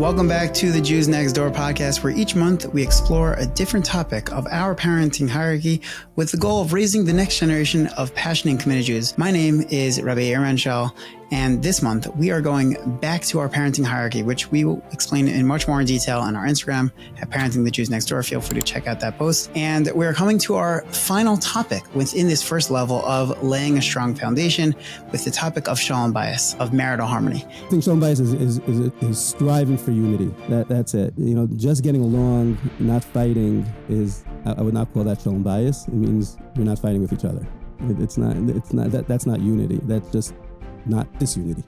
Welcome back to the Jews Next Door podcast, where each month we explore a different topic of our parenting hierarchy with the goal of raising the next generation of passionate and committed Jews. My name is Rabbi Aaron, and this month we are going back to our parenting hierarchy, which we will explain in much more in detail on our Instagram at Parenting the Jews Next Door. Feel free to check out that post. And we're coming to our final topic within this first level of laying a strong foundation with the topic of Shalom Bayis, of marital harmony. I think Shalom Bayis is striving for unity. That's it. You know, just getting along, not fighting is, I would not call that Shalom Bayis. It means you're not fighting with each other. That's not unity. That's just not disunity.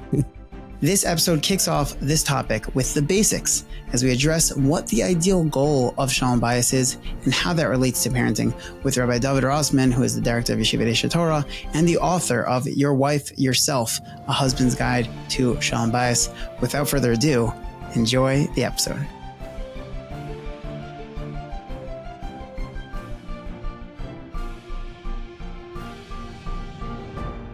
This episode kicks off this topic with the basics as we address what the ideal goal of Shalom Bayis is and how that relates to parenting with Rabbi David Rosman, who is the director of Yeshivat HaTorah and the author of Your Wife, Yourself, A Husband's Guide to Shalom Bayis. Without further ado, enjoy the episode.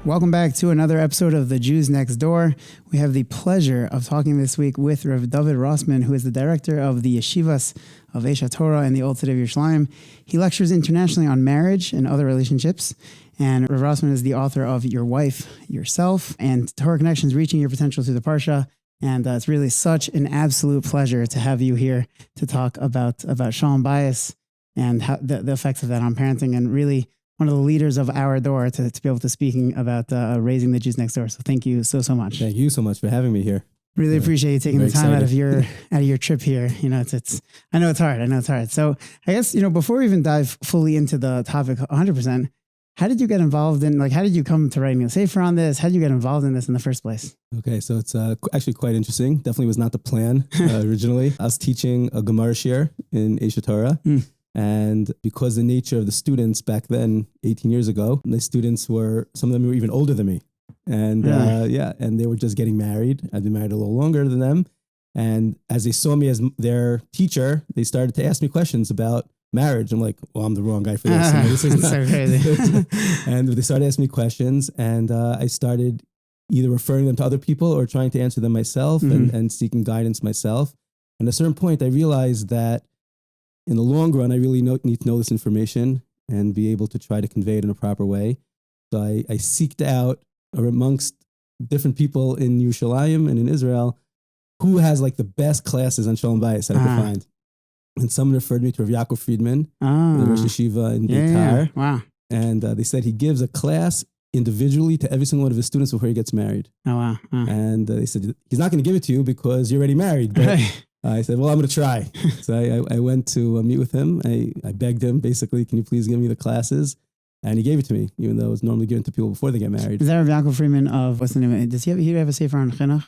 Welcome back to another episode of the Jews Next Door. We have the pleasure of talking this week with Rav David Rosman, who is the director of the Yeshivas of Aish HaTorah and the Old City of Yerushalayim. He lectures internationally on marriage and other relationships. And Rav Rosman is the author of Your Wife, Yourself, and Torah Connections, Reaching Your Potential Through the Parsha. And it's really such an absolute pleasure to have you here to talk about Shalom Bayis and how the effects of that on parenting, and really one of the leaders of our door to be able to speaking about raising the Jews Next Door. So thank you so much. Thank you so much for having me here. Really appreciate you taking the time out of your trip here. You know, it's I know it's hard. So I guess, you know, before we even dive fully into the topic 100%, how did you get involved in, how did you come to writing a sefer on this? How did you get involved in this in the first place? Okay, so it's actually quite interesting. Definitely was not the plan originally. I was teaching a Gemara shir in Aish HaTorah. And because the nature of the students back then, 18 years ago, the students some of them were even older than me. And and they were just getting married. I'd been married a little longer than them. And as they saw me as their teacher, they started to ask me questions about marriage. I'm like, well, I'm the wrong guy for this. This is so crazy. And they started asking me questions, and I started either referring them to other people or trying to answer them myself and seeking guidance myself. And at a certain point, I realized that in the long run, I really need to know this information and be able to try to convey it in a proper way. So I seeked out amongst different people in Yerushalayim and in Israel who has the best classes on Shalom Bayis that I could find. And someone referred me to Rav Yaakov Friedman, the Rosh Yeshiva in Beitar. Yeah. Wow. And they said he gives a class individually to every single one of his students before he gets married. Oh, wow. And they said, he's not going to give it to you because you're already married. But I said, well, I'm going to try. So I went to meet with him. I begged him, basically, can you please give me the classes? And he gave it to me, even though it was normally given to people before they get married. Is that Rav Yaakov Friedman of, what's the name? Does he have a sefer on Chinuch? Or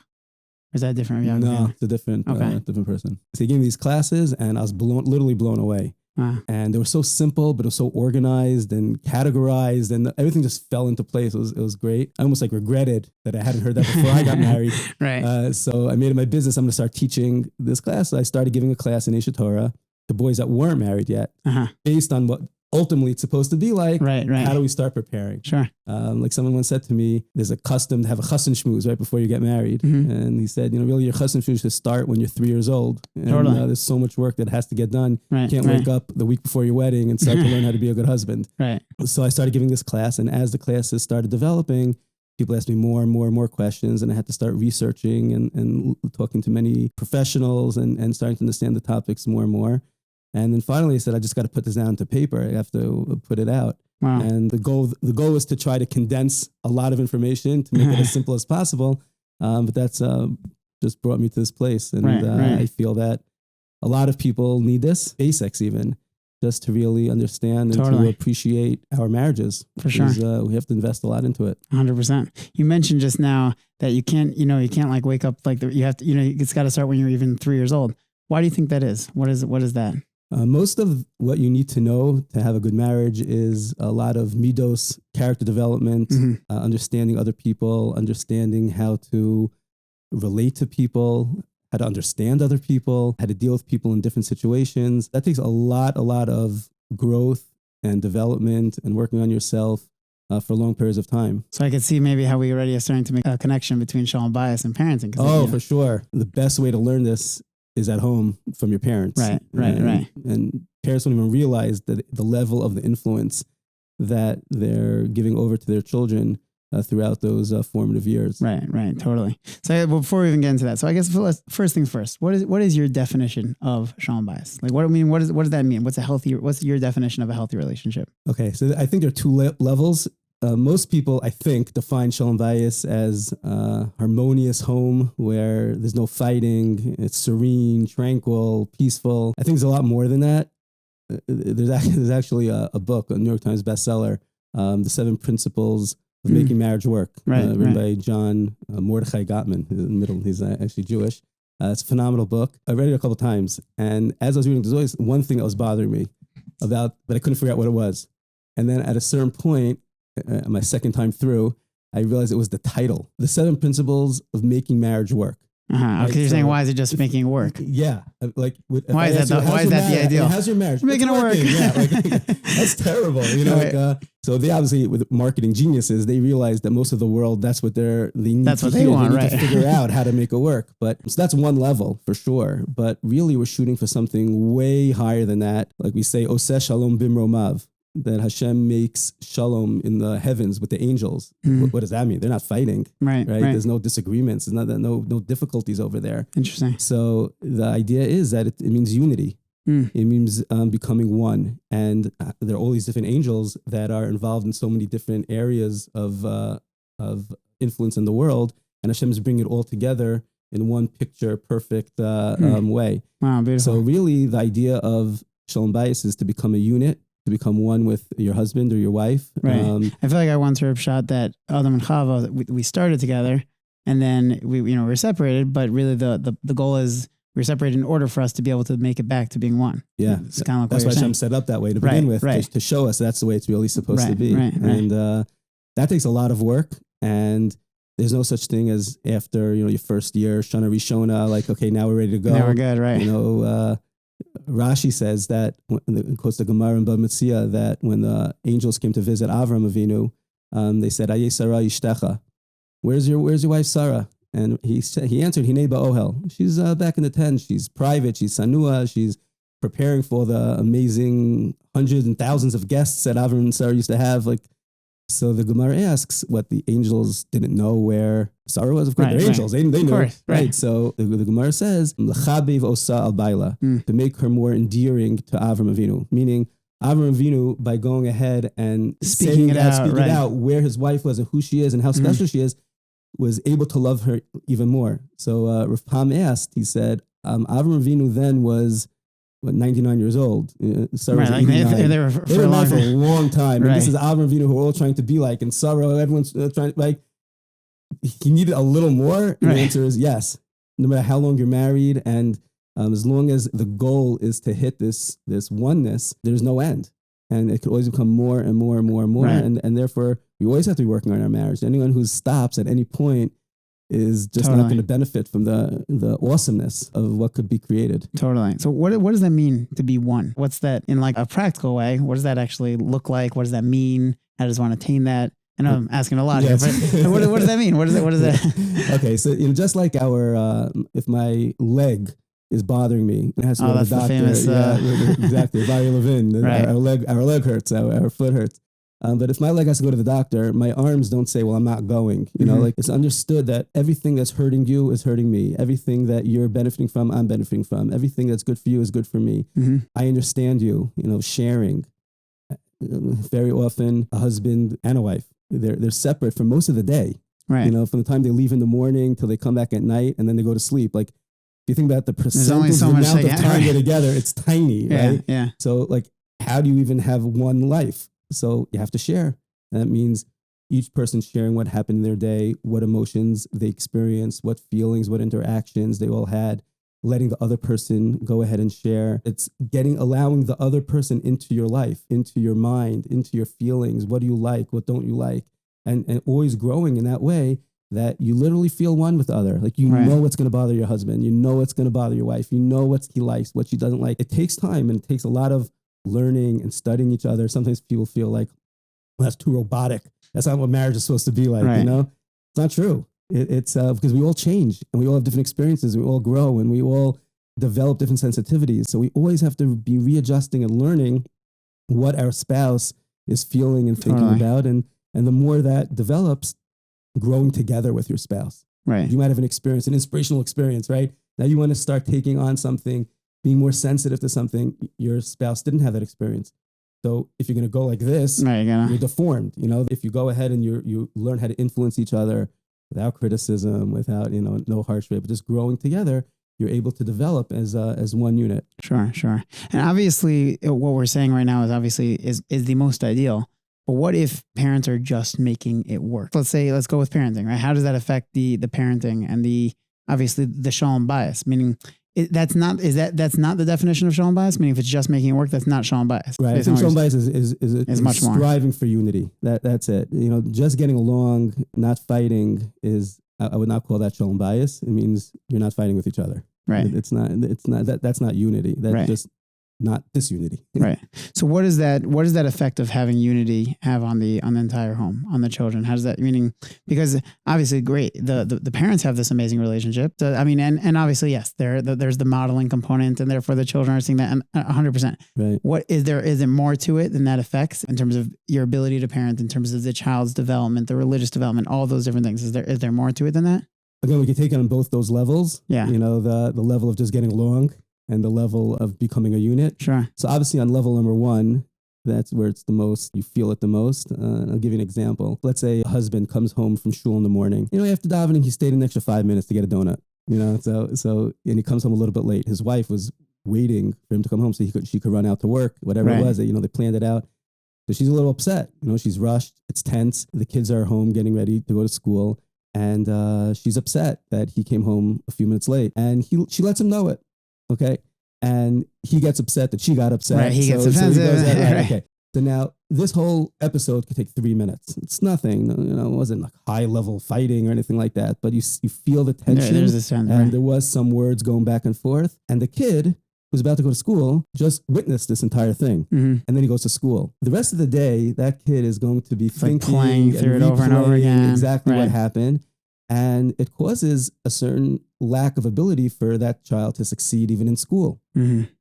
is that different Rav Yaakov Friedman? No, it's a different person. So he gave me these classes, and I was literally blown away. And they were so simple, but it was so organized and categorized, and everything just fell into place. It was great. I almost regretted that I hadn't heard that before I got married. Right. So I made it my business. I'm going to start teaching this class. So I started giving a class in Aish HaTorah to boys that weren't married yet, based on what ultimately it's supposed to be like. Right. How do we start preparing? Sure. Someone once said to me, there's a custom to have a chassan shmooze right before you get married. And he said, really your chassan shmooze should start when you're 3 years old. And there's so much work that has to get done. Right. You can't wake up the week before your wedding and start to learn how to be a good husband. Right. So I started giving this class, and as the classes started developing, people asked me more and more questions, and I had to start researching and talking to many professionals and starting to understand the topics more and more. And then finally I said, I just got to put this down to paper. I have to put it out. Wow. And the goal was to try to condense a lot of information to make it as simple as possible. But that's just brought me to this place. And I feel that a lot of people need this, basics even, just to really understand and to appreciate our marriages. For sure. We have to invest a lot into it. 100%. You mentioned just now that you can't wake up you have to, it's got to start when you're even 3 years old. Why do you think that is? What is that? Most of what you need to know to have a good marriage is a lot of midos, character development, understanding other people, understanding how to relate to people, how to understand other people, how to deal with people in different situations. That takes a lot of growth and development and working on yourself for long periods of time. So I could see maybe how we already are starting to make a connection between Shalom Bayis and parenting. Oh, for sure. The best way to learn this is at home from your parents. Right. And parents don't even realize that the level of the influence that they're giving over to their children throughout those formative years. Right, totally. So before we even get into that, so I guess first things first, what is your definition of Shalom Bayis? Like, what does that mean? What's your definition of a healthy relationship? Okay, so I think there are two levels. Most people, I think, define Shalom Bayis as a harmonious home where there's no fighting, it's serene, tranquil, peaceful. I think there's a lot more than that. There's actually a book, a New York Times bestseller, The 7 Principles of Making Marriage Work, written by John Mordechai Gottman, in the middle. He's actually Jewish. It's a phenomenal book. I read it a couple of times, and as I was reading, there's always one thing that was bothering me but I couldn't figure out what it was. And then at a certain point, my second time through, I realized it was the title, The 7 Principles of Making Marriage Work. Right? Okay, you're saying, why is it just making it work? Yeah. Like, why is that the ideal? How's your marriage? Making it work. Yeah, that's terrible. So they obviously, with marketing geniuses, they realize that most of the world, that's what they need. That's to what hear. they want, need to figure out how to make it work. So that's one level for sure. But really, we're shooting for something way higher than that. Like we say, Oseh Shalom Bimromav, that Hashem makes shalom in the heavens with the angels. What does that mean? They're not fighting, right? There's no disagreements. There's no difficulties over there. Interesting. So the idea is that it means unity. It means becoming one. And there are all these different angels that are involved in so many different areas of influence in the world. And Hashem is bringing it all together in one picture, perfect way. Wow, beautiful. So really the idea of Shalom Bayis is to become a unit, to become one with your husband or your wife. Right. I feel like I once heard shot that Adam and Chava, we started together and then we're separated, but really the goal is we're separated in order for us to be able to make it back to being one. Yeah. It's kind of like that's why Hashem set up that way to begin with, to show us that's the way it's really supposed to be. And that takes a lot of work, and there's no such thing as after, your first year, Shana Rishona, like, okay, now we're ready to go. Now we're good, right. Rashi says that, quotes the Gemara in Bava Metzia, that when the angels came to visit Avram Avinu, they said, Aye Sarah Ishtecha, where's your wife Sarah? And he answered, Hinei ba'ohel. She's back in the tent. She's private. She's sanua. She's preparing for the amazing hundreds and thousands of guests that Avram and Sarah used to have. So the Gemara asks what the angels didn't know where Sarah was. Of course, they're angels. They knew. Course, right. So the Gemara says, L'chabev osa al baila, to make her more endearing to Avram Avinu. Meaning, Avram Avinu, by going ahead and speaking it out where his wife was and who she is and how special she is, was able to love her even more. So Rav Pam asked, he said, Avram Avinu then was 99 years old. Sarah was 89. They were for a long time. And this is Avram Avinu who we're all trying to be like. And Sarah, everyone's trying, he needed a little more. And the answer is yes. No matter how long you're married, and as long as the goal is to hit this oneness, there's no end. And it could always become more and more and more and more. Right. And therefore, we always have to be working on our marriage. Anyone who stops at any point is just not going to benefit from the awesomeness of what could be created. Totally. So what does that mean to be one? What's that in like a practical way? What does that actually look like? What does that mean? How does one attain that? I know I'm asking a lot here, but what does that mean? What is that? Okay, so just like if my leg is bothering me, it has to go to the doctor. Famous, exactly. Barry Levin. Right. Our leg hurts. Our foot hurts. But if my leg has to go to the doctor, my arms don't say, well, I'm not going. It's understood that everything that's hurting you is hurting me. Everything that you're benefiting from, I'm benefiting from. Everything that's good for you is good for me. I understand you, sharing. Very often, a husband and a wife, they're separate for most of the day. Right. From the time they leave in the morning till they come back at night, and then they go to sleep. Like, if you think about the percentage amount of time they're together, it's tiny, right? Yeah. So, how do you even have one life? So you have to share. That means each person sharing what happened in their day, what emotions they experienced, what feelings, what interactions they all had, letting the other person go ahead and share. It's allowing the other person into your life, into your mind, into your feelings. What do you like? What don't you like? And always growing in that way that you literally feel one with the other. Like know what's going to bother your husband. You know what's going to bother your wife. You know what he likes, what she doesn't like. It takes time, and it takes a lot of learning and studying each other. Sometimes people feel like, well, that's too robotic. That's not what marriage is supposed to be like, It's not true. It's because we all change and we all have different experiences. We all grow and we all develop different sensitivities. So we always have to be readjusting and learning what our spouse is feeling and thinking about. And the more that develops, growing together with your spouse. Right. You might have an inspirational experience, right? Now you want to start taking on something, being more sensitive to something. Your spouse didn't have that experience. So if you're going to go like this, you're deformed. If you go ahead and you learn how to influence each other without criticism, without, no harsh way, but just growing together, you're able to develop as one unit. Sure. And obviously what we're saying right now is the most ideal. But what if parents are just making it work? Let's go with parenting, right? How does that affect the parenting and obviously the Shalom Bayis? Meaning that's not the definition of Shalom Bayis? Meaning if it's just making it work, that's not Shalom Bayis. Right. I think Shalom Bayis is much more striving for unity. That's it. Just getting along, not fighting I would not call that Shalom Bayis. It means you're not fighting with each other. Right. It's not that's not unity. That's just not disunity. Right. So what does that effect of having unity have on the entire home, on the children? How does that, meaning, because obviously great, the parents have this amazing relationship. So, and obviously, yes, there's the modeling component, and therefore the children are seeing that 100%. Right. What is there more to it than that affects in terms of your ability to parent, in terms of the child's development, the religious development, all those different things? Is there more to it than that? Again, we can take it on both those levels. Yeah. The level of just getting along and the level of becoming a unit. Sure. So obviously on level number one, that's where it's the most, you feel it the most. I'll give you an example. Let's say a husband comes home from shul in the morning. After davening, he stayed an extra 5 minutes to get a donut. So and he comes home a little bit late. His wife was waiting for him to come home so she could run out to work, whatever it was. They planned it out. So she's a little upset. She's rushed. It's tense. The kids are home getting ready to go to school. And she's upset that he came home a few minutes late. And she lets him know it. Okay. And he gets upset that she got upset. Right. He gets offensive. Right. Okay. So now this whole episode could take 3 minutes. It's nothing. It wasn't like high level fighting or anything like that. But you feel the tension. There's this tension, and there was some words going back and forth. And the kid who's about to go to school just witnessed this entire thing. Mm-hmm. And then he goes to school. The rest of the day, that kid is going to be thinking, playing through it over and over again. Exactly what happened. And it causes a certain lack of ability for that child to succeed even in school,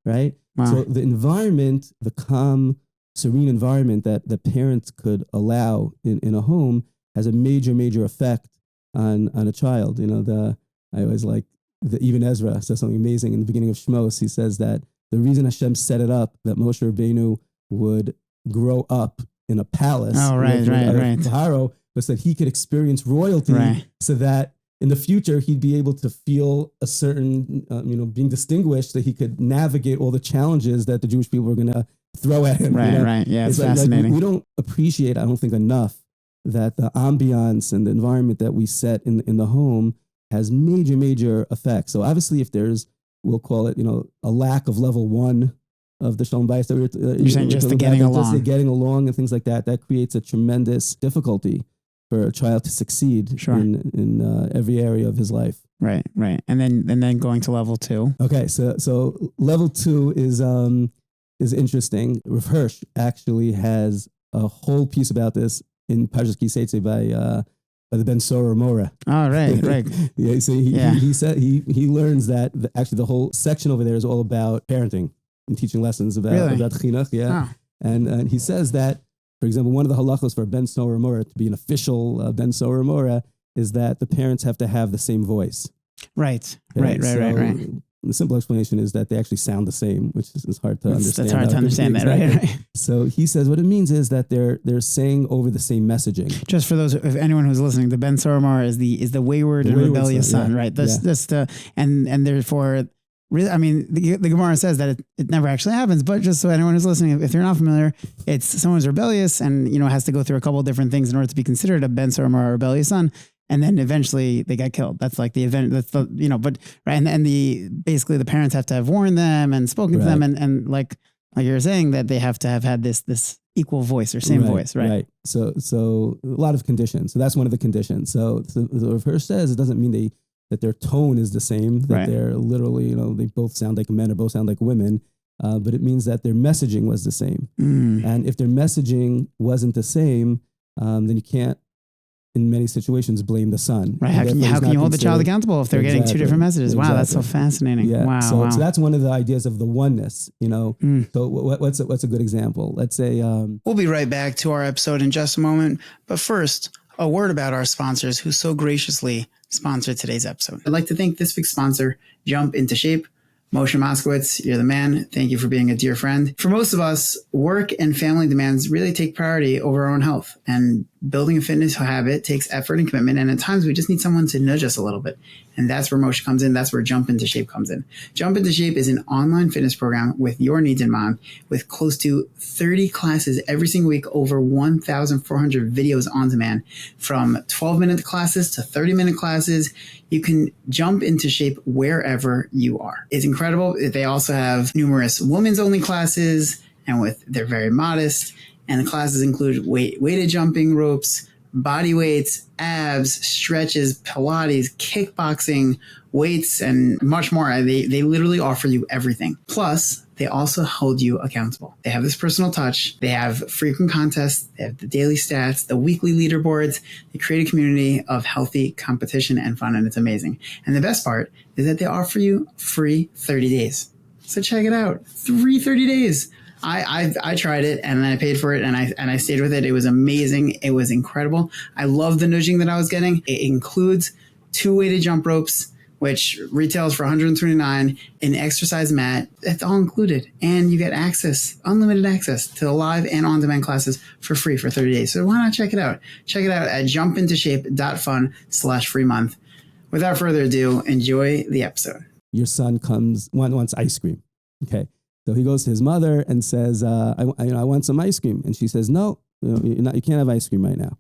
right? Wow. So the environment, the calm, serene environment that the parents could allow in a home has a major, major effect on a child. I always like, even Ezra says something amazing in the beginning of Shmos. He says that the reason Hashem set it up that Moshe Rabbeinu would grow up in a palace with Pharaoh was that he could experience royalty so that in the future he'd be able to feel a certain, being distinguished, that he could navigate all the challenges that the Jewish people were going to throw at him. Right. Yeah, it's fascinating. We don't appreciate, I don't think, enough that the ambiance and the environment that we set in the home has major, major effects. So obviously if there's, we'll call it, a lack of level one of the Shalom Bayis that you're saying just the getting along. Just the getting along and things like that, that creates a tremendous difficulty for a child to succeed in every area of his life. Right. And then going to level two. Okay, so level two is interesting. Rav Hirsch actually has a whole piece about this in Parshas Ki Seitzei by the Ben Sora Mora. Oh, right. Yeah, so he said he learns that actually the whole section over there is all about parenting and teaching lessons about chinuch. Yeah, oh. And he says that, for example, one of the halachos for Ben Sora Mora to be an official Ben Sora Mora is that the parents have to have the same voice. Right. Okay? Right. The simple explanation is that they actually sound the same, which is hard to understand. That's hard to understand that, right? So he says what it means is that they're saying over the same messaging. Just for those, if anyone who's listening, the Ben Soromar is the wayward and rebellious son, right? And therefore, really, the Gemara says that it never actually happens, but just so anyone who's listening, if you're not familiar, it's someone who's rebellious and has to go through a couple of different things in order to be considered a Ben Soromar, a rebellious son. And then eventually they get killed. That's like the event. That's the but right. And basically the parents have to have warned them and spoken to them, and like you're saying that they have to have had this equal voice or same voice, right? Right. So a lot of conditions. So that's one of the conditions. So Rav Hirsch says it doesn't mean that their tone is the same. That they're literally they both sound like men or both sound like women. But it means that their messaging was the same. And if their messaging wasn't the same, then you can't in many situations blame the son. Right. How can you hold the child accountable if they're getting two different messages? Wow, that's so fascinating. Yeah. Wow. So that's one of the ideas of the oneness, So what's a good example? Let's say we'll be right back to our episode in just a moment. But first, a word about our sponsors who so graciously sponsored today's episode. I'd like to thank this week's sponsor, Jump Into Shape. Moshe Moskowitz, you're the man. Thank you for being a dear friend. For most of us, work and family demands really take priority over our own health. And building a fitness habit takes effort and commitment. And at times we just need someone to nudge us a little bit. And that's where Moshe comes in. That's where Jump Into Shape comes in. Jump Into Shape is an online fitness program with your needs in mind, with close to 30 classes every single week, over 1,400 videos on demand, from 12-minute classes to 30-minute classes. You can jump into shape wherever you are. It's incredible. They also have numerous women's only classes, and they're very modest. And the classes include weighted jumping ropes, body weights, abs, stretches, Pilates, kickboxing, weights, and much more. They literally offer you everything. Plus, they also hold you accountable. They have this personal touch. They have frequent contests. They have the daily stats, the weekly leaderboards. They create a community of healthy competition and fun, and it's amazing. And the best part is that they offer you free 30 days. So check it out. Free 30 days. I tried it and I paid for it and I stayed with it. It was amazing. It was incredible. I love the nudging that I was getting. It includes 2 weighted jump ropes, which retails for $129, an exercise mat. It's all included. And you get access, unlimited access to the live and on-demand classes for free for 30 days. So why not check it out? Check it out at jumpintoshape.fun/free month. Without further ado, enjoy the episode. Your son wants ice cream. Okay. So he goes to his mother and says, I want some ice cream. And she says, no, you can't have ice cream right now.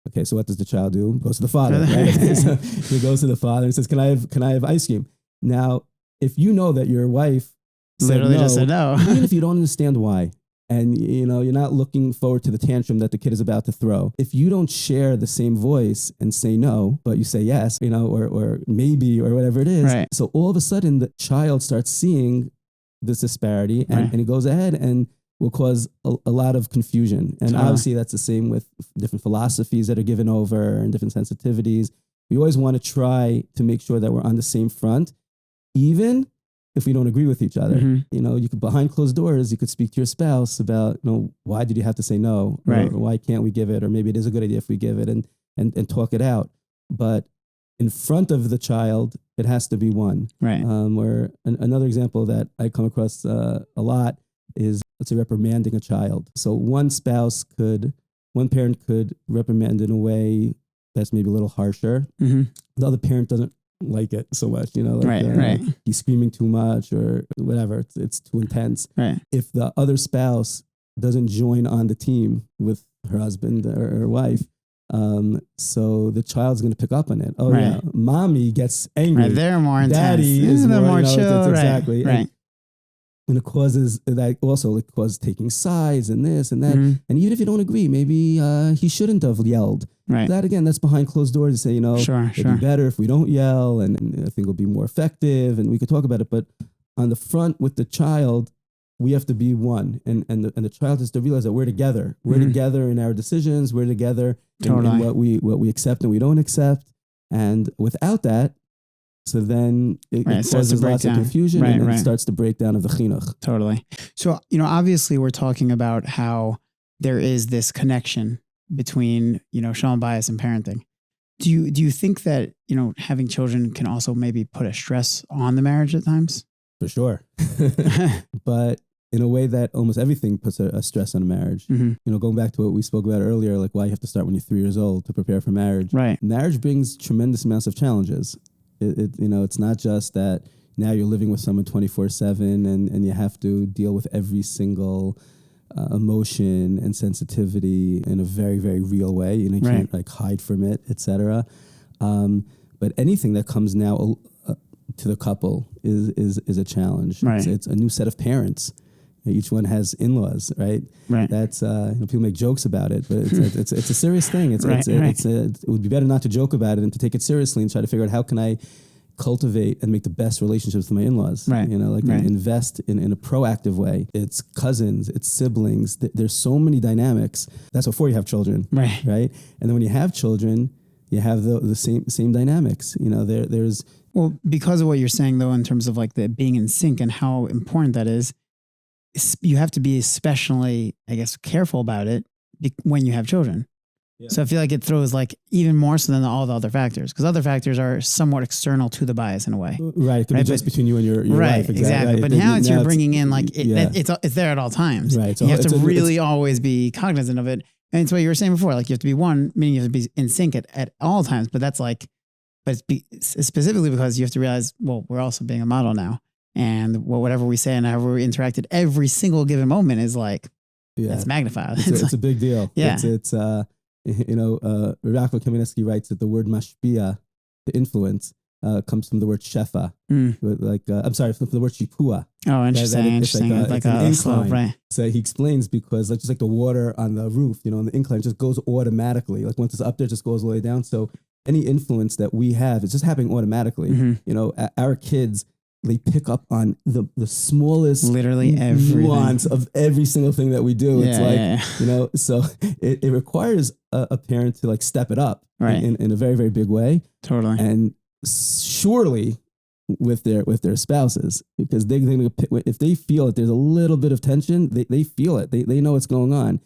Okay, so what does the child do? Goes to the father, right? So he goes to the father and says, can I have ice cream? Now, if you know that your wife literally just said no, even if you don't understand why, and you're not looking forward to the tantrum that the kid is about to throw, if you don't share the same voice and say no, but you say yes, or maybe, or whatever it is, right. So all of a sudden the child starts seeing this disparity, and he goes ahead and will cause a lot of confusion. And obviously that's the same with different philosophies that are given over and different sensitivities. We always want to try to make sure that we're on the same front, even if we don't agree with each other. Mm-hmm. You could, behind closed doors, you could speak to your spouse about, why did you have to say no? Right. Or why can't we give it? Or maybe it is a good idea if we give it, and talk it out. But in front of the child, it has to be one. Right. Or another example that I come across a lot is, let's say, reprimanding a child. So one parent could reprimand in a way that's maybe a little harsher. Mm-hmm. The other parent doesn't like it so much, right. He's screaming too much or whatever. It's too intense. Right. If the other spouse doesn't join on the team with her husband or her wife, so the child's going to pick up on it. Oh, right. yeah, mommy gets angry. Right. They're more intense. Daddy is more chill. Exactly. Right. And it causes taking sides and this and that. Mm-hmm. And even if you don't agree, maybe he shouldn't have yelled. Right. That's behind closed doors to say, it'd be better if we don't yell, and I think it'll be more effective, and we could talk about it. But on the front with the child, we have to be one, and the child has to realize that we're together. We're together in our decisions. We're together in what we accept and we don't accept. And without that, so then it causes lots of confusion, and then it starts the breakdown of the chinuch. Totally. So, obviously we're talking about how there is this connection between, Shalom Bayis and parenting. Do you think that, having children can also maybe put a stress on the marriage at times? For sure. But in a way that almost everything puts a stress on a marriage. Mm-hmm. Going back to what we spoke about earlier, like why you have to start when you're 3 years old to prepare for marriage. Right. Marriage brings tremendous amounts of challenges. It's not just that now you're living with someone 24/7 and you have to deal with every single emotion and sensitivity in a very, very real way. You can't hide from it, etc. But anything that comes now to the couple is a challenge. Right. It's a new set of parents. Each one has in-laws, right? Right. That's people make jokes about it, but it's a serious thing. It would be better not to joke about it and to take it seriously and try to figure out how can I cultivate and make the best relationships with my in-laws. Right. Invest in a proactive way. It's cousins, it's siblings. There's so many dynamics. That's before you have children. Right. And then when you have children, you have the same dynamics. There's Well, because of what you're saying though, in terms of like the being in sync and how important that is, you have to be especially, I guess, careful about it when you have children. Yeah. So I feel like it throws like even more so than all the other factors, because other factors are somewhat external to the bias in a way. Right. It could be just between you and your right, wife. Exactly. Right. But now you're bringing in like, it's there at all times. Right. So you have to really always be cognizant of it. And it's what you were saying before, like you have to be meaning you have to be in sync at all times. But that's like, it's specifically because you have to realize, well, we're also being a model now. And whatever we say and however we interact at every single given moment is like, that's magnified. It's a big deal. Yeah. Rav Kamenetsky writes that the word mashpia, the influence, comes from the word shefa. From the word shipua. Oh, interesting. Like a slope, right? So he explains because just like the water on the roof, on the incline just goes automatically. Like once it's up there, it just goes all the way down. So any influence that we have is just happening automatically. Mm-hmm. Our kids, they pick up on the smallest literally nuance of every single thing that we do. It's so it requires a parent to like step it up in a very, very big way. Totally. And surely with their spouses, because if they feel that there's a little bit of tension, they feel it. They know what's going on.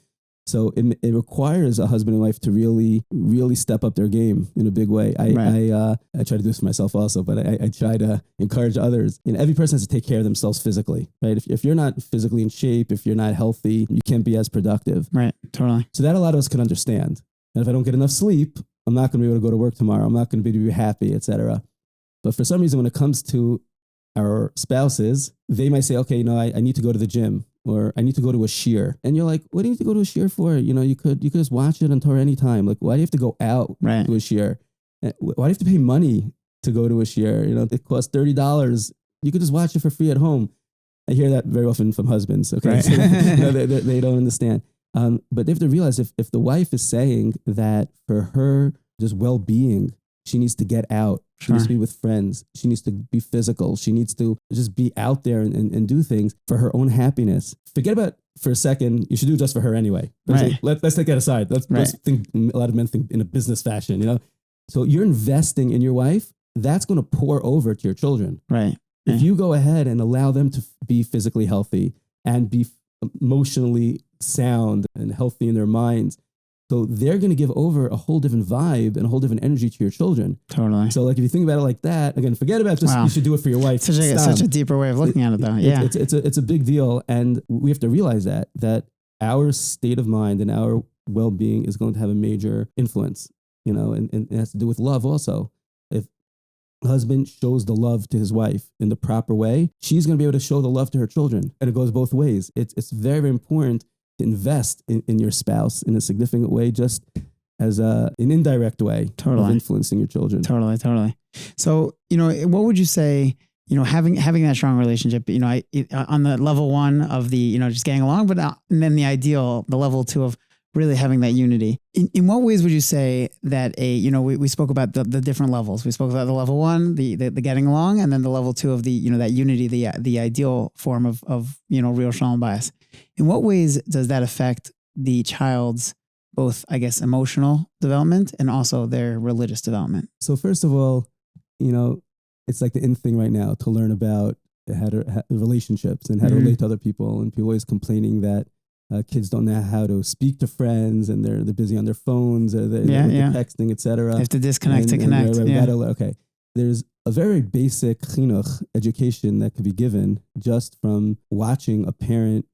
So it requires a husband and wife to really, really step up their game in a big way. I try to do this for myself also, but I try to encourage others. Every person has to take care of themselves physically, right? If you're not physically in shape, if you're not healthy, you can't be as productive. Right, totally. So that a lot of us can understand. And if I don't get enough sleep, I'm not going to be able to go to work tomorrow. I'm not going to be happy, etc. But for some reason, when it comes to our spouses, they might say, okay, I need to go to the gym. Or I need to go to a shiur. And you're like, what do you need to go to a shiur for? You could just watch it on Torah anytime. Like, why do you have to go out to a shiur? Why do you have to pay money to go to a shiur? It costs $30. You could just watch it for free at home. I hear that very often from husbands. Okay, right. So, they don't understand. But they have to realize if the wife is saying that for her just well-being, she needs to get out. She needs to be with friends. She needs to be physical. She needs to just be out there and do things for her own happiness. Forget about for a second, you should do it just for her anyway. Let's take that aside. Let's think, a lot of men think in a business fashion, So you're investing in your wife, that's going to pour over to your children. Right. If you go ahead and allow them to be physically healthy and be emotionally sound and healthy in their minds, so they're going to give over a whole different vibe and a whole different energy to your children. Totally. So like if you think about it like that, again, forget about just you should do it for your wife. Such a deeper way of looking at it though. Yeah. It's a big deal. And we have to realize that our state of mind and our well-being is going to have a major influence, and it has to do with love also. If a husband shows the love to his wife in the proper way, she's going to be able to show the love to her children. And it goes both ways. It's very, very important to invest in your spouse in a significant way, just as an indirect way of influencing your children. Totally. So, what would you say, having that strong relationship, on the level one of the, just getting along, but and then the ideal, the level two of really having that unity. In what ways would you say that we spoke about the different levels. We spoke about the level one, the getting along, and then the level two of the, that unity, the ideal form of real Shalom Bayis. In what ways does that affect the child's both, I guess, emotional development and also their religious development? So first of all, it's like the in thing right now to learn about relationships and how to relate to other people. And people always complaining that kids don't know how to speak to friends and they're busy on their phones or they're texting, etc. They have to disconnect to connect. Okay. There's a very basic chinuch education that could be given just from watching a parent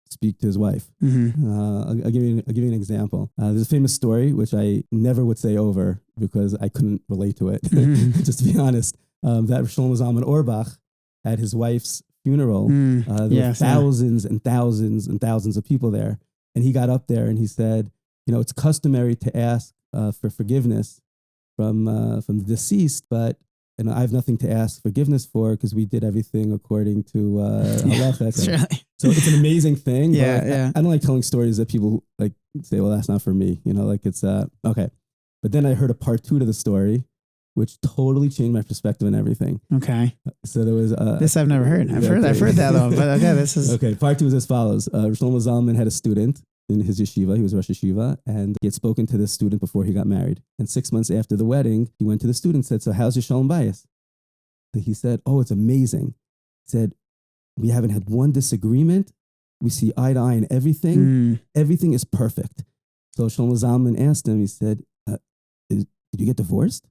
speak to his wife. Mm-hmm. I'll give you an example. There's a famous story which I never would say over because I couldn't relate to it. Mm-hmm. Just to be honest, that Shalom Zalman Auerbach at his wife's funeral. There were thousands and thousands and thousands of people there, and he got up there and he said, it's customary to ask for forgiveness from the deceased, but I have nothing to ask forgiveness for because we did everything according to halacha. So it's an amazing thing. I don't like telling stories that people like say, well, that's not for me. It's okay. But then I heard a part two to the story which totally changed my perspective on everything. Okay. So there was this I've never heard. I've heard that though. But okay, this is okay. Part 2 is as follows. Shalom Zalman had a student in his yeshiva. He was Rosh Yeshiva, and he had spoken to this student before he got married. And 6 months after the wedding, he went to the student and said, "So how's your Shalom Bayis?" So he said, "Oh, it's amazing." He said, "We haven't had one disagreement. We see eye to eye in everything. Everything is perfect." So Shalom Zalman asked him. He said, "Did you get divorced?"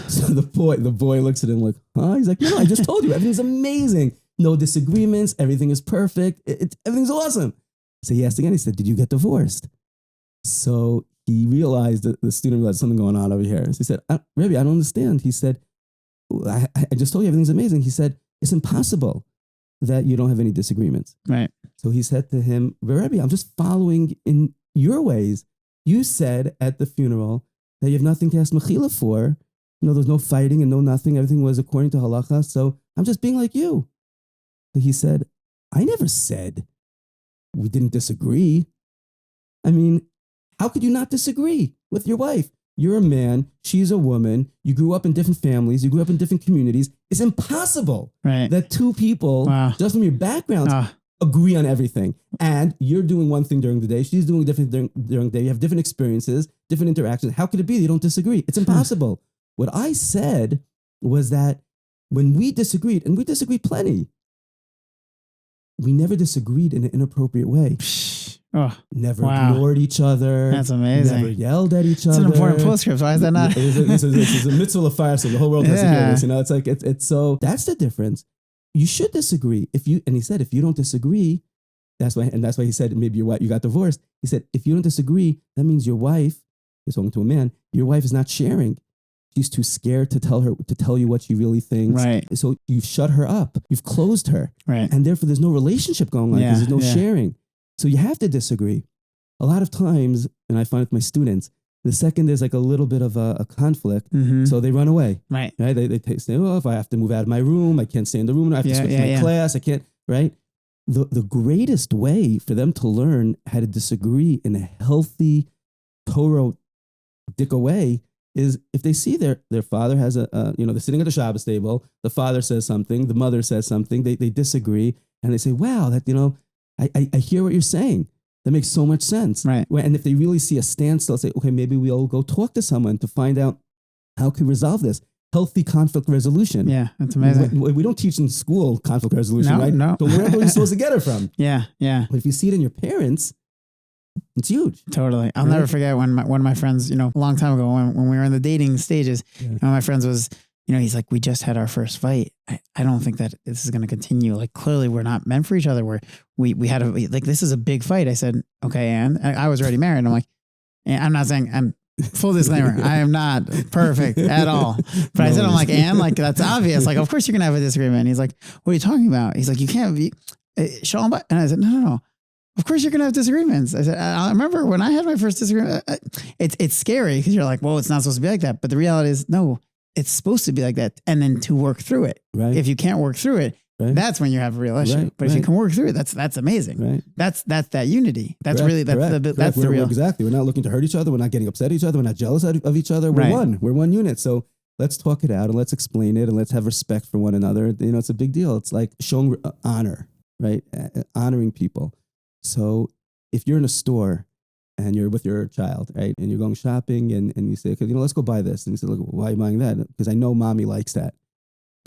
So the boy looks at him like, "Huh?" He's like, "No, I just told you everything's amazing. No disagreements. Everything is perfect. Everything's awesome." So he asked again. He said, "Did you get divorced?" So he realized that the student realized something going on over here. So he said, "Rebbe, I don't understand." He said, I just told you everything's amazing." He said, "It's impossible that you don't have any disagreements." Right. So he said to him, "Rebbe, I'm just following in your ways. You said at the funeral that you have nothing to ask mechila for. There's no fighting and no nothing. Everything was according to halacha. So I'm just being like you." So he said, "I never said we didn't disagree. I mean, how could you not disagree with your wife? You're a man. She's a woman. You grew up in different families. You grew up in different communities. It's impossible that two people, just from your backgrounds, agree on everything. And you're doing one thing during the day. She's doing different during the day. You have different experiences, different interactions. How could it be that you don't disagree? It's impossible." What I said was that when we disagreed, and we disagreed plenty, we never disagreed in an inappropriate way. Never ignored each other. That's amazing. Never yelled at each other. It's an important postscript. Why is that not? This is a mitzvah of fire, so the whole world has to hear this. It's like it's so that's the difference. You should disagree. And he said, if you don't disagree, that's why he said maybe your wife, you got divorced. He said, if you don't disagree, that means your wife, he's talking to a man, your wife is not sharing. She's too scared to tell you what she really thinks. Right. So you've shut her up. You've closed her. Right. And therefore there's no relationship going on because there's no sharing. So you have to disagree. A lot of times, and I find with my students, the second there's like a little bit of a conflict, so they run away. Right. They say, "Oh, if I have to move out of my room, I can't stay in the room. I have to switch my class. I can't." Right. The greatest way for them to learn how to disagree in a healthy, Torah-dick way is if they see their father has they're sitting at the Shabbos table, the father says something, the mother says something, they disagree, and they say, "Wow, that, I hear what you're saying. That makes so much sense." Right. And if they really see a standstill, say, "Okay, maybe we'll go talk to someone to find out how can we resolve this." Healthy conflict resolution. Yeah, that's amazing. We don't teach in school conflict resolution, right? No. So where are you supposed to get it from? Yeah. But if you see it in your parents, it's huge. Totally. I'll never forget when one of my friends, a long time ago when we were in the dating stages, one of my friends was, he's like, "We just had our first fight. I don't think that this is going to continue. Like, clearly we're not meant for each other. We had this is a big fight." I said, "Okay." And I was already married. I'm like, I'm not saying full disclaimer, I am not perfect at all. But I said, I'm like, "And like, that's obvious. Like, of course you're going to have a disagreement." And he's like, "What are you talking about?" He's like, "You can't be Shalom Bayis." And I said, No. Of course you're going to have disagreements. I said, I remember when I had my first disagreement, it's scary because you're like, well, it's not supposed to be like that. But the reality is, no, it's supposed to be like that. And then to work through it. Right. If you can't work through it, that's when you have a real issue. Right. But if you can work through it, that's amazing. Right. That's that unity. That's really, that's the real. Exactly. We're not looking to hurt each other. We're not getting upset at each other. We're not jealous of each other. We're one. We're one unit. So let's talk it out and let's explain it and let's have respect for one another. It's a big deal. It's like showing honor, right? Honoring people. So if you're in a store and you're with your child, right, and you're going shopping and you say, "Okay, let's go buy this." And you say, "Look, why are you buying that?" "Because I know mommy likes that."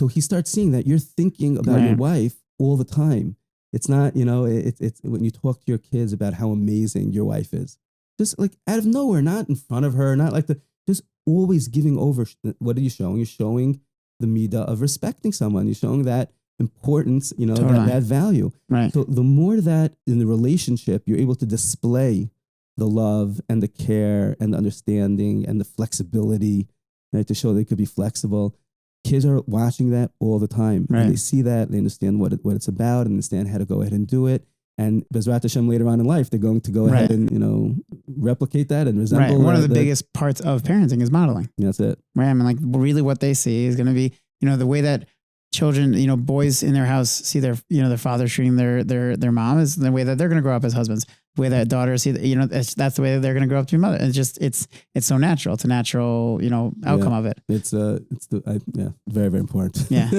So he starts seeing that you're thinking about your wife all the time. It's not, it's when you talk to your kids about how amazing your wife is, just like out of nowhere, not in front of her, not like just always giving over. What are you showing? You're showing the midah of respecting someone. You're showing that importance, that value. Right. So the more that in the relationship you're able to display the love and the care and the understanding and the flexibility, right, to show they could be flexible. Kids are watching that all the time. Right. And they see that, they understand what it's about, and understand how to go ahead and do it. And Bezrat Hashem later on in life, they're going to go ahead and, replicate that and resemble. Right. One of the biggest parts of parenting is modeling. That's it. Right. I mean, like really what they see is going to be, the way that children, boys in their house see their, their father treating their mom is the way that they're going to grow up as husbands. the way that daughters see, that's the way that they're going to grow up to be mother. It's so natural. It's a natural, outcome of it. It's very, very important. Yeah.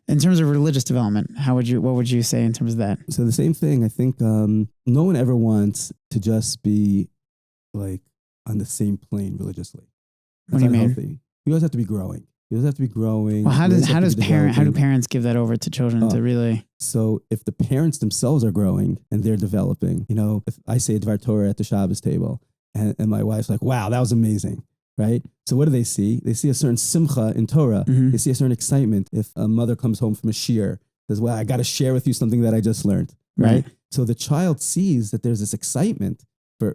In terms of religious development, what would you say in terms of that? So the same thing, I think no one ever wants to just be like on the same plane religiously. What do you mean? Healthy. You always have to be growing. You always have to be growing. Well, how do parents give that over to children to really? So if the parents themselves are growing and they're developing, if I say Dvar Torah at the Shabbos table and my wife's like, wow, that was amazing, right? So what do they see? They see a certain simcha in Torah. Mm-hmm. They see a certain excitement. If a mother comes home from a shiur, says, well, I got to share with you something that I just learned, right? So the child sees that there's this excitement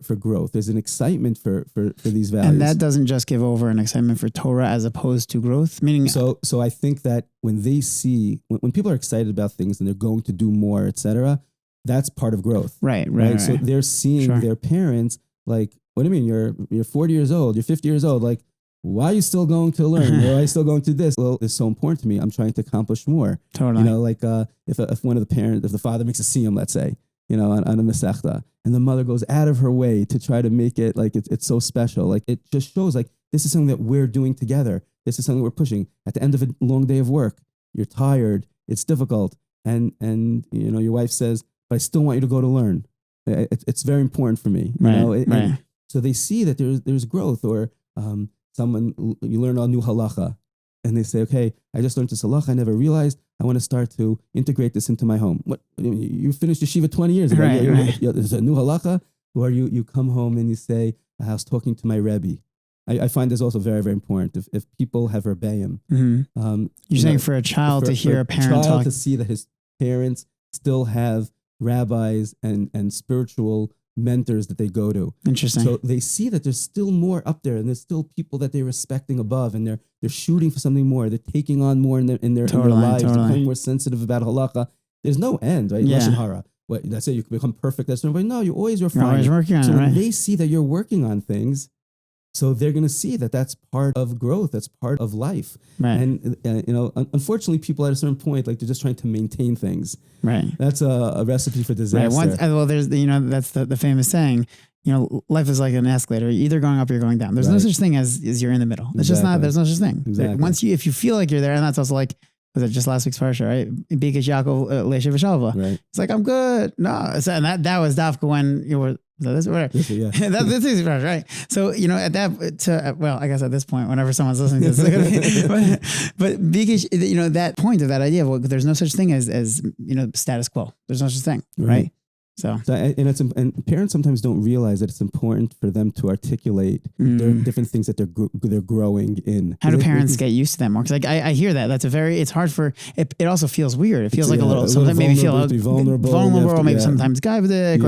for growth. There's an excitement for these values. And that doesn't just give over an excitement for Torah as opposed to growth, meaning. So I think that when they see, when people are excited about things and they're going to do more, etc., that's part of growth. Right. So they're seeing their parents like, what do you mean? You're 40 years old, you're 50 years old. Like, why are you still going to learn? Why are you still going to this? Well, it's so important to me. I'm trying to accomplish more. Totally. If one of the parents, if the father makes a siyum, let's say, on a Masechta, and the mother goes out of her way to try to make it like it's so special. Like it just shows like this is something that we're doing together. This is something we're pushing. At the end of a long day of work, you're tired, it's difficult, and your wife says, "But I still want you to go to learn. It's very important for me." Right. So they see that there's growth, or you learn a new halacha. And they say, okay, I just learned this halacha. I never realized. I want to start to integrate this into my home. What you finished yeshiva 20 years ago. There's a new halacha. Or you come home and you say, I was talking to my rebbe. I find this also very, very important. If people have rebbeim. Mm-hmm. You're saying for a child to hear a parent talk. To see that his parents still have rabbis and spiritual mentors that they go to. Interesting. So they see that there's still more up there, and there's still people that they're respecting above, and they're shooting for something more. They're taking on more in their lives. They're becoming more sensitive about halacha. There's no end, right? Yeah. Lashon hara. What, that's it. You can become perfect. That's but no, you're always refining. You're always working on so it, right? When they see that you're working on things, so they're going to see that that's part of growth. That's part of life. Right. And unfortunately, people at a certain point, like they're just trying to maintain things. Right. That's a recipe for disaster. Right. There's that's the famous saying. Life is like an escalator. You're either going up or you're going down. There's no such thing as you're in the middle. It's just not. There's no such thing. Exactly. If you feel like you're there, and that's also like, was it just last week's parsha, right? Bikish Yaakov Leisha V'Shalva. Right. It's like I'm good. No, and that was Dafka when you were. So this whatever. Yeah. This is right. So at that I guess at this point, whenever someone's listening to this, but Bikish, that point of that idea of there's no such thing as status quo. There's no such thing, right? So and parents sometimes don't realize that it's important for them to articulate their different things that they're growing in. How do parents get used to that more? Because I hear that. It's hard for it. It also feels weird. It feels like a little sometimes maybe feel vulnerable or maybe sometimes guyvidic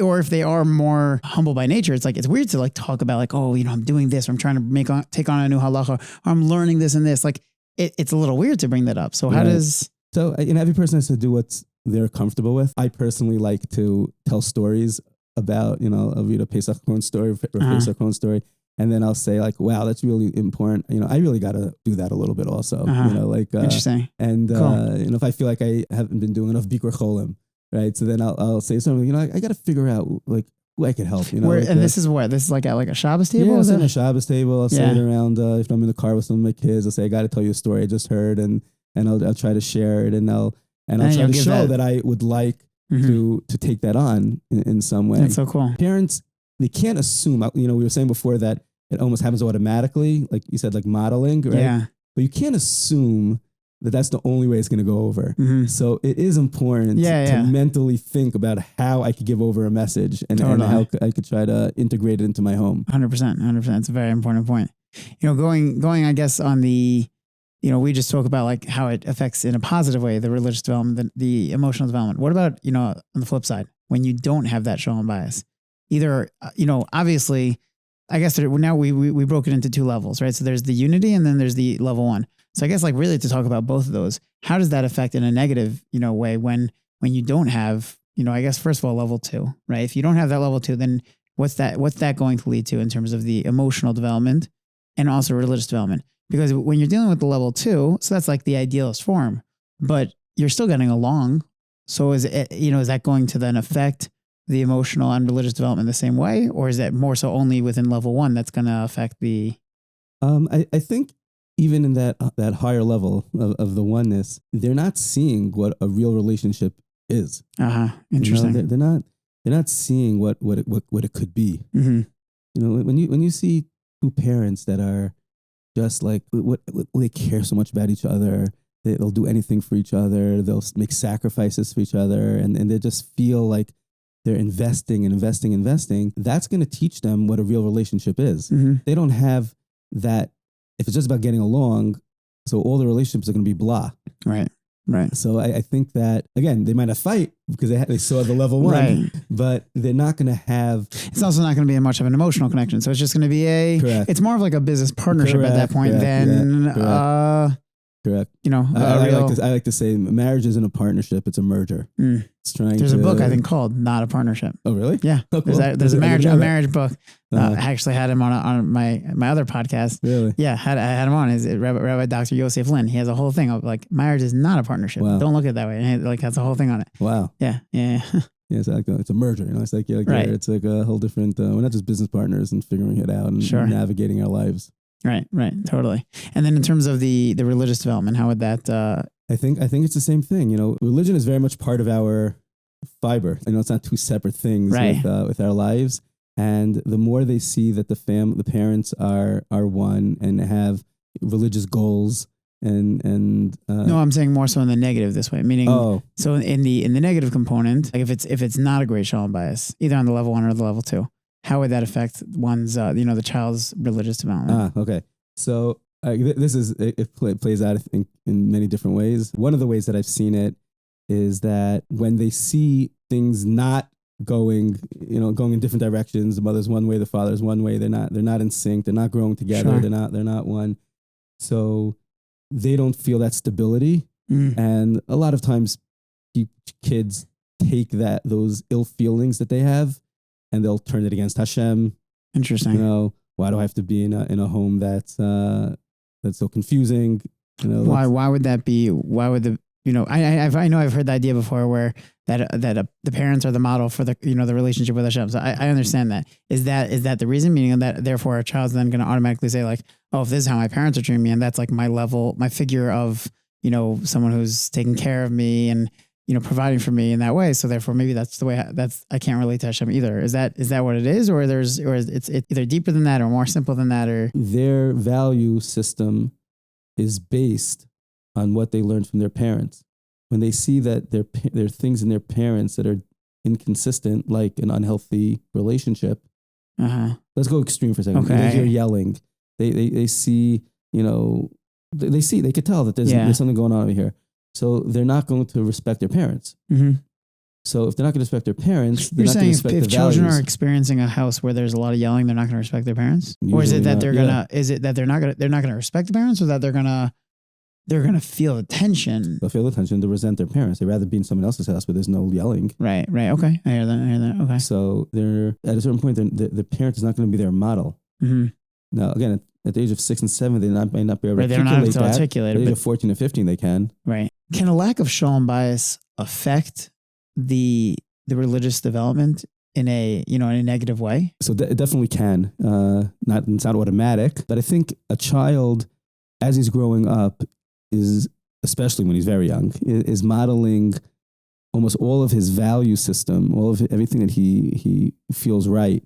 or if they are more humble by nature, it's like it's weird to like talk about like, oh, I'm doing this, or I'm trying to take on a new halacha, or I'm learning this and this. Like it's a little weird to bring that up. So how does every person has to do what's they're comfortable with. I personally like to tell stories about, I'll read a Pesach Korn story, Pesach Korn story, and then I'll say like, wow, that's really important. I really got to do that a little bit also, interesting. And, cool. If I feel like I haven't been doing enough Bikur Cholim, right? So then I'll say something, I got to figure out like who I could help, this is like at like a Shabbos table? Yeah, I'll sit at a Shabbos table. I'll say it around, if I'm in the car with some of my kids, I'll say, I got to tell you a story I just heard, and I'll try to share it, and I'll try to show that I would like to take that on in some way. That's so cool. Parents, they can't assume, we were saying before that it almost happens automatically, like you said, like modeling, right? Yeah. But you can't assume that that's the only way it's going to go over. Mm-hmm. So it is important to mentally think about how I could give over a message and how I could try to integrate it into my home. 100%. That's a very important point. Going, I guess, on the, we just talk about like how it affects in a positive way, the religious development, the emotional development. What about, on the flip side, when you don't have that Shalom Bayis? Either, obviously, I guess now we broke it into two levels, right? So there's the unity and then there's the level one. So I guess like really to talk about both of those, how does that affect in a negative, way when you don't have, I guess first of all, level two, right? If you don't have that level two, then what's that going to lead to in terms of the emotional development and also religious development? Because when you're dealing with the level two, so that's like the idealist form, but you're still getting along. So is that going to then affect the emotional and religious development the same way, or is that more so only within level 1 that's going to affect the? I think even in that higher level of the oneness, they're not seeing what a real relationship is. Interesting. You know, they're not seeing what it could be. Mm-hmm. You know, when you see two parents that are just like what they care so much about each other, they'll do anything for each other, they'll make sacrifices for each other, and they just feel like they're investing and investing and investing. That's going to teach them what a real relationship is. Mm-hmm. They don't have that. If it's just about getting along, so all the relationships are going to be blah. Right. So I think that, again, they might have fight because they saw the level 1, right. but they're not going to have. It's also not going to be much of an emotional connection. So it's just going to be it's more of like a business partnership at that point than, Correct. You know, I like to say marriage isn't a partnership; it's a merger. It's trying. There's a book I think called "Not a Partnership." Oh, really? Yeah. Oh, cool. There's a marriage book. I actually had him on my other podcast. Really? Yeah, I had him on. Is Rabbi Dr. Yosef Lin? He has a whole thing of like marriage is not a partnership. Wow. Don't look at it that way. And he has a whole thing on it. Wow. Yeah. Yeah, it's a merger. You know, it's like right. It's like a whole different. We're not just business partners and figuring it out and navigating our lives. Right, totally. And then in terms of the religious development, how would that? I think it's the same thing. You know, religion is very much part of our fiber. You know, it's not two separate things with our lives. And the more they see that the parents are one and have religious goals and no, I'm saying more so in the negative this way, meaning so in the negative component, like if it's not a great Shalom Bayis, either on the level 1 or the level 2. How would that affect one's, the child's religious development? Okay. So it plays out in many different ways. One of the ways that I've seen it is that when they see things not going in different directions, the mother's one way, the father's one way, they're not in sync, they're not growing together, sure. they're not one. So they don't feel that stability. And a lot of times kids take those ill feelings that they have, and they'll turn it against Hashem. Interesting. You know, why do I have to be in a home that's so confusing? You know, why would that be? Why would I know I've heard the idea before where that the parents are the model for the relationship with Hashem. So I understand that. Is that the reason? Meaning that therefore a child's then going to automatically say like, oh, if this is how my parents are treating me, and that's like my level, my figure of someone who's taking care of me and providing for me in that way. So therefore, maybe that's the way I can't relate to Hashem either. Is that what it is, or it's either deeper than that or more simple than that, or their value system is based on what they learned from their parents. When they see that there are things in their parents that are inconsistent, like an unhealthy relationship. Let's go extreme for a second. Okay. They hear yelling. They see they could tell that there's something going on over here. So they're not going to respect their parents. Mm-hmm. So if they're not going to respect their parents, they're not going to respect their values. If children are experiencing a house where there's a lot of yelling, they're not going to respect their parents? Usually or is it that they're not going to respect the parents, or that they're going to feel the tension? They'll feel the tension to resent their parents. They'd rather be in someone else's house where there's no yelling. Right. Okay. I hear that. Okay. So they're at a certain point, the parent is not going to be their model. Mm-hmm. Now, again, at the age of 6 and 7, they may not be able to articulate that. At the age of 14 and 15, they can. Right. Can a lack of Shalom Bayis affect the religious development in a negative way? So it definitely can. It's not automatic, but I think a child, as he's growing up, is, especially when he's very young, is modeling almost all of his value system, everything that he feels right,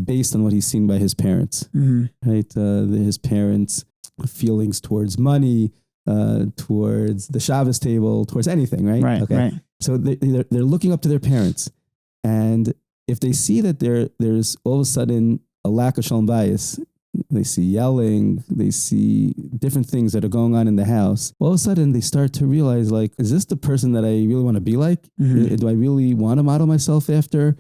based on what he's seen by his parents. Mm-hmm. Right? His parents' feelings towards money, towards the Shabbos table, towards anything, right? Right. Okay. Right. So they're looking up to their parents, and if they see that there's all of a sudden a lack of Shalom Bayis, they see yelling, they see different things that are going on in the house, all of a sudden they start to realize, like, is this the person that I really want to be like? Mm-hmm. Do I really want to model myself after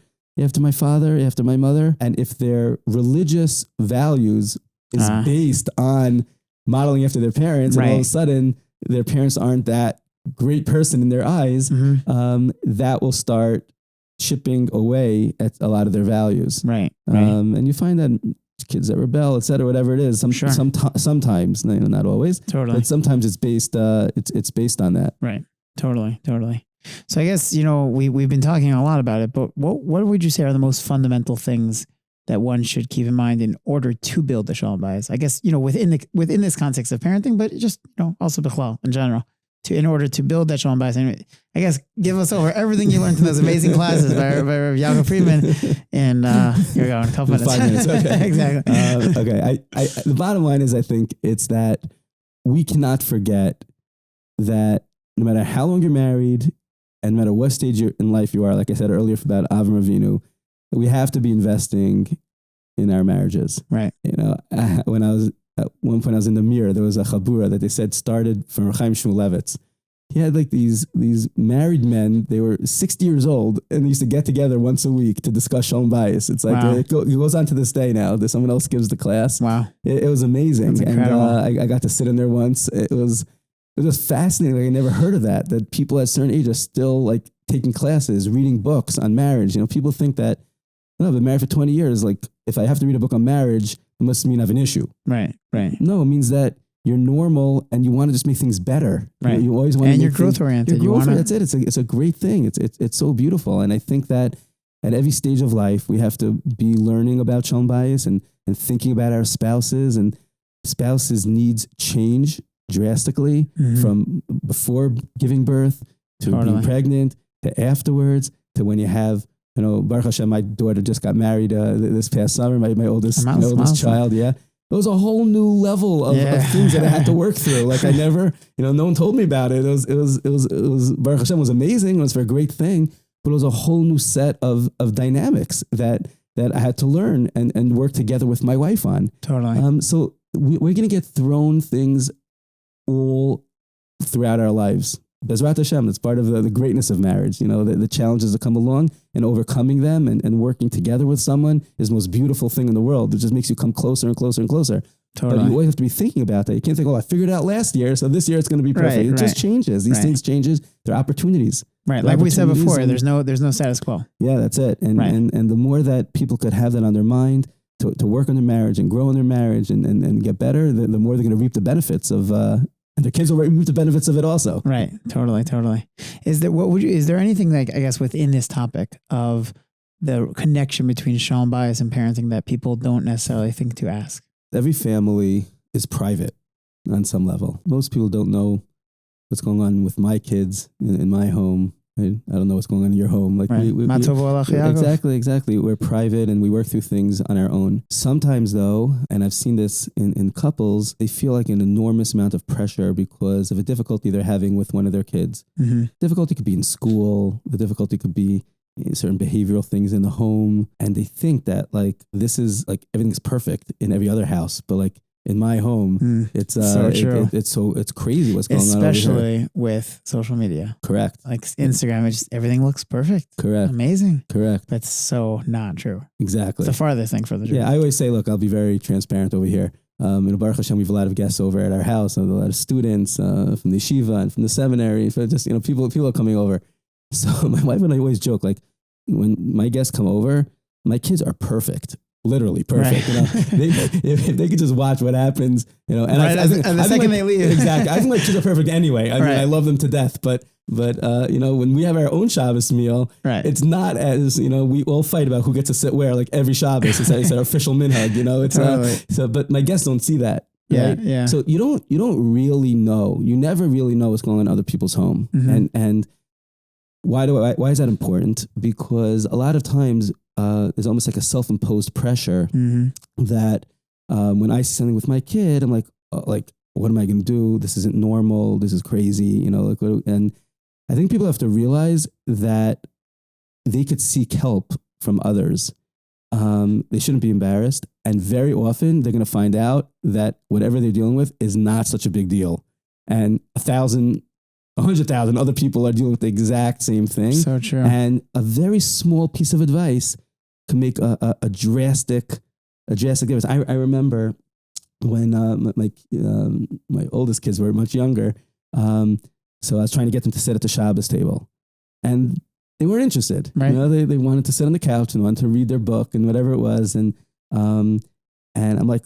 my father, after my mother? And if their religious values is based on modeling after their parents, and all of a sudden their parents aren't that great person in their eyes, that will start chipping away at a lot of their values. Right. And you find that kids that rebel, et cetera, whatever it is, sometimes, not always, but sometimes it's based on that. Right. Totally. So I guess, we've been talking a lot about it, but what would you say are the most fundamental things that one should keep in mind in order to build the Shalom Bayis? I guess, within this context of parenting, but just, also bichlal in general, in order to build that Shalom Bayis. And I guess give us over everything you learned in those amazing classes by Rabbi Yaakov Friedman. And here we go in a couple minutes. 5 minutes, okay. Exactly. Okay. The bottom line is, I think it's that we cannot forget that no matter how long you're married and no matter what stage in life you are, like I said earlier about Avram Avinu, we have to be investing in our marriages. Right. When at one point I was in the mirror, there was a chabura that they said started from Chaim Shmulevitz. He had like these married men. They were 60 years old and they used to get together once a week to discuss Shalom Bayis. It's like, it goes on to this day now. Someone else gives the class. Wow. It was amazing. That's incredible. And I got to sit in there once. It was just fascinating. Like, I never heard of that people at a certain age are still like taking classes, reading books on marriage. People think that, I've been married for 20 years. Like, if I have to read a book on marriage, it must mean I have an issue. Right. No, it means that you're normal and you want to just make things better. Right. You always want to. And you're growth oriented. That's it. It's a great thing. It's so beautiful. And I think that at every stage of life, we have to be learning about Shalom Bayis and thinking about our spouses, and spouses' needs change drastically from before giving birth to being pregnant to afterwards to when you have. Baruch Hashem, my daughter just got married this past summer. My oldest child, yeah. It was a whole new level of things that I had to work through. Like I never, no one told me about it. It was Baruch Hashem was amazing. It was for a great thing, but it was a whole new set of dynamics that I had to learn and work together with my wife on. Totally. So we're going to get thrown things all throughout our lives. Bezrat Hashem, that's part of the greatness of marriage. The challenges that come along and overcoming them and working together with someone is the most beautiful thing in the world. It just makes you come closer and closer and closer. Totally. But you always have to be thinking about that. You can't think, I figured it out last year, so this year it's going to be perfect. It just changes. These things changes. They're opportunities. Right. Like we said before, there's no status quo. Yeah, that's it. And the more that people could have that on their mind to work on their marriage and grow in their marriage and get better, the more they're going to reap the benefits of and their kids will reap the benefits of it also. Right. Totally. Is there anything like, I guess, within this topic of the connection between Shalom Bayis and parenting that people don't necessarily think to ask? Every family is private on some level. Most people don't know what's going on with my kids in my home. I don't know what's going on in your home. Like exactly. We're private and we work through things on our own. Sometimes though, and I've seen this in couples, they feel like an enormous amount of pressure because of a difficulty they're having with one of their kids. Mm-hmm. Difficulty could be in school. The difficulty could be certain behavioral things in the home. And they think that like, this is like, everything's perfect in every other house, but like, in my home, it's so true. It's crazy what's going on, especially with social media. Correct. Like Instagram, everything looks perfect. Correct. Amazing. Correct. That's so not true. Exactly. It's the farthest thing for the truth. Yeah, I always say, look, I'll be very transparent over here. Baruch Hashem, we have a lot of guests over at our house, a lot of students from the Yeshiva and from the seminary. So just people are coming over. So my wife and I always joke, like when my guests come over, my kids are perfect. Literally perfect. Right. If they could just watch what happens, and I think the second they leave. Exactly. I think my kids are perfect anyway. I mean, I love them to death, but when we have our own Shabbos meal, it's not as, we all fight about who gets to sit where, like every Shabbos. It's our official minhag, it's totally. But my guests don't see that. Right? Yeah. So you don't really know. You never really know what's going on in other people's home. Mm-hmm. And why is that important? Because a lot of times there's almost like a self-imposed pressure that when I see something with my kid, I'm like, what am I going to do? This isn't normal. This is crazy. And I think people have to realize that they could seek help from others. They shouldn't be embarrassed. And very often they're going to find out that whatever they're dealing with is not such a big deal. And 100,000 other people are dealing with the exact same thing. So true. And a very small piece of advice can make a drastic difference. I remember when my oldest kids were much younger, so I was trying to get them to sit at the Shabbos table, and they weren't interested. Right. They wanted to sit on the couch and wanted to read their book and whatever it was, and I'm like,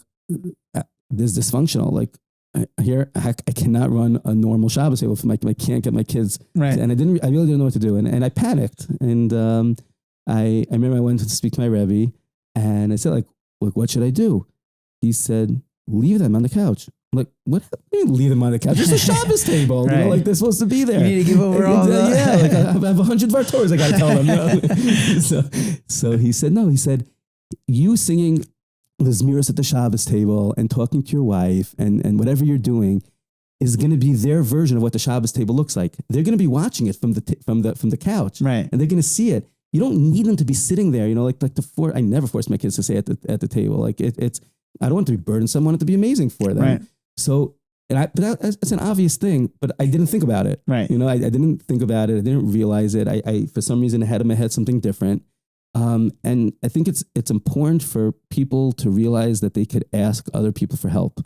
this is dysfunctional. Like, I cannot run a normal Shabbos table if I can't get my kids. Right. And I really didn't know what to do. And I panicked. And I remember I went to speak to my rebbe, and I said, like, what should I do? He said, leave them on the couch. I'm like, what do you mean leave them on the couch? It's a Shabbos table. Right. Like they're supposed to be there. You need to give over all the... Yeah, like I have 100 HaTorahs I got to tell them. So he said, no, he said, you singing the Zmiros at the Shabbos table and talking to your wife and whatever you're doing is going to be their version of what the Shabbos table looks like. They're going to be watching it from the couch. Right. And they're going to see it. You don't need them to be sitting there, I never force my kids to stay at the table. Like it's, I don't want it to be burdensome. I want it to be amazing for them. Right. So, it's an obvious thing, but I didn't think about it. Right. I didn't think about it. I didn't realize it. I for some reason, had in my head something different. And I think it's important for people to realize that they could ask other people for help.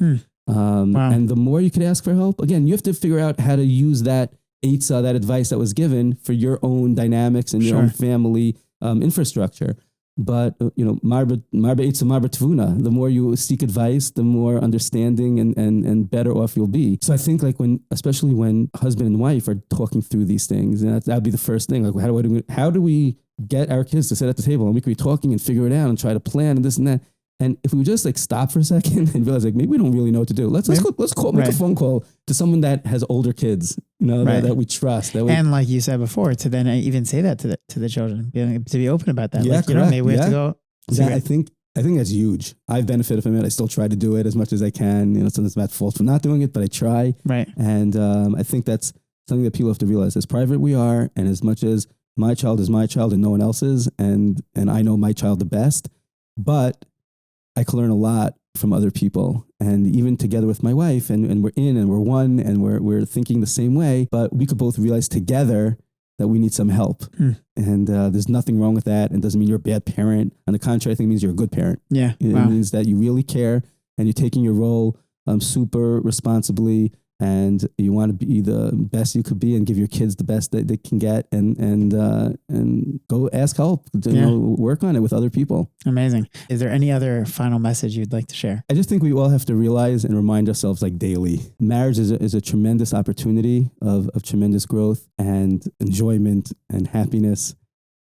Wow. And the more you could ask for help, again, you have to figure out how to use that that advice that was given for your own dynamics and your own family infrastructure. But marba eitza marba tvuna. The more you seek advice, the more understanding and better off you'll be. So I think especially when husband and wife are talking through these things, and that'd be the first thing. Like how do we get our kids to sit at the table and we could be talking and figure it out and try to plan and this and that. And if we just stop for a second and realize maybe we don't really know what to do, let's call, make a phone call to someone that has older kids, that we trust. And like you said before, to then even say that to the children, to be open about that. Yeah, maybe we have to go. Yeah, I think that's huge. I've benefited from it. I still try to do it as much as I can. Sometimes I'm at fault for not doing it, but I try. Right. And I think that's something that people have to realize. As private we are, and as much as my child is my child and no one else's, and I know my child the best, but I can learn a lot from other people, and even together with my wife, and we're one, and we're thinking the same way, but we could both realize together that we need some help. And there's nothing wrong with that. And it doesn't mean you're a bad parent. On the contrary, I think it means you're a good parent. Yeah. It means that you really care and you're taking your role super responsibly, and you want to be the best you could be and give your kids the best that they can get, and go ask help, work on it with other people. Amazing. Is there any other final message you'd like to share? I just think we all have to realize and remind ourselves daily. Marriage is a tremendous opportunity of tremendous growth and enjoyment and happiness,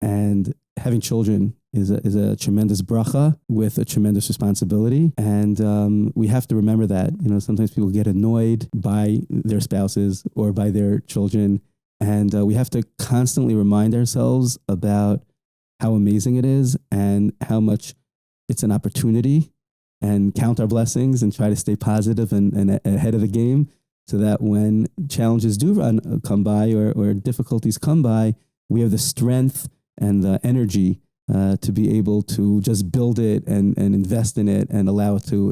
and having children is a tremendous bracha with a tremendous responsibility. And we have to remember that. Sometimes people get annoyed by their spouses or by their children. And we have to constantly remind ourselves about how amazing it is and how much it's an opportunity, and count our blessings and try to stay positive and ahead of the game, so that when challenges do come by or difficulties come by, we have the strength and the energy to be able to just build it and invest in it and allow it to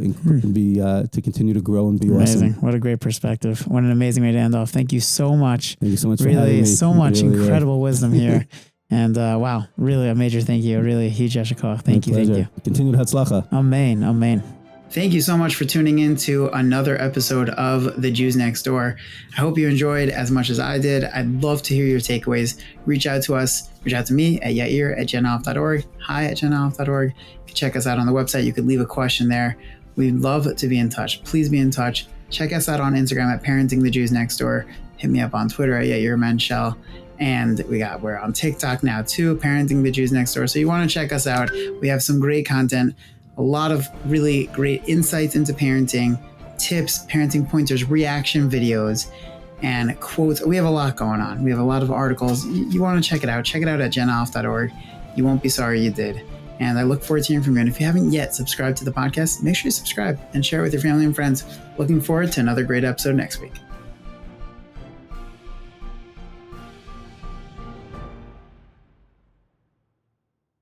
be to continue to grow and be amazing. Awesome. What a great perspective. What an amazing way to end off. Thank you so much. Thank you so much for having me. Really, so much really, incredible wisdom here. And wow, really a major thank you. Really a huge yeshiva koach. Thank you. Continued hatzlacha. Amen. Amen. Thank you so much for tuning in to another episode of the Jews Next Door. I hope you enjoyed as much as I did. I'd love to hear your takeaways. Reach out to us. Reach out to me at yair@jenaleph.org, hi@jenaleph.org. You can check us out on the website. You could leave a question there. We'd love to be in touch. Please be in touch. Check us out on Instagram at Parenting the Jews Next Door. Hit me up on Twitter at yair_menshel. And we're on TikTok now too, Parenting the Jews Next Door. So you want to check us out. We have some great content. A lot of really great insights into parenting, tips, parenting pointers, reaction videos, and quotes. We have a lot going on. We have a lot of articles. You want to check it out. Check it out at jenaleph.org. You won't be sorry you did. And I look forward to hearing from you. And if you haven't yet subscribed to the podcast, make sure you subscribe and share it with your family and friends. Looking forward to another great episode next week.